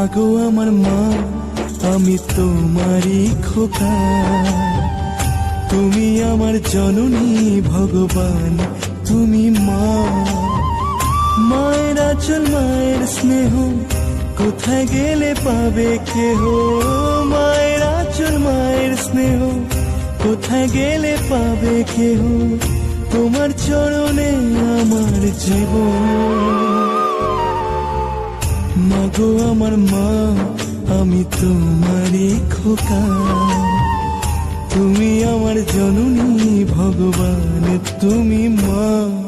মাগো আমার মা, আমি তোমারই খোকা। তুমি আমার জননী ভগবান, তুমি মা। মায়ের আঁচল মায়ের স্নেহ কোথায় গেলে পাবে কেহ। মায়ের আঁচল মায়ের স্নেহ কোথায় গেলে পাবে কেহ। তোমার চরণে আমার জীবন। মাগো আমার মা, আমি তোমারই খোকা। তুমি আমার জননী ভগবান, তুমি মা।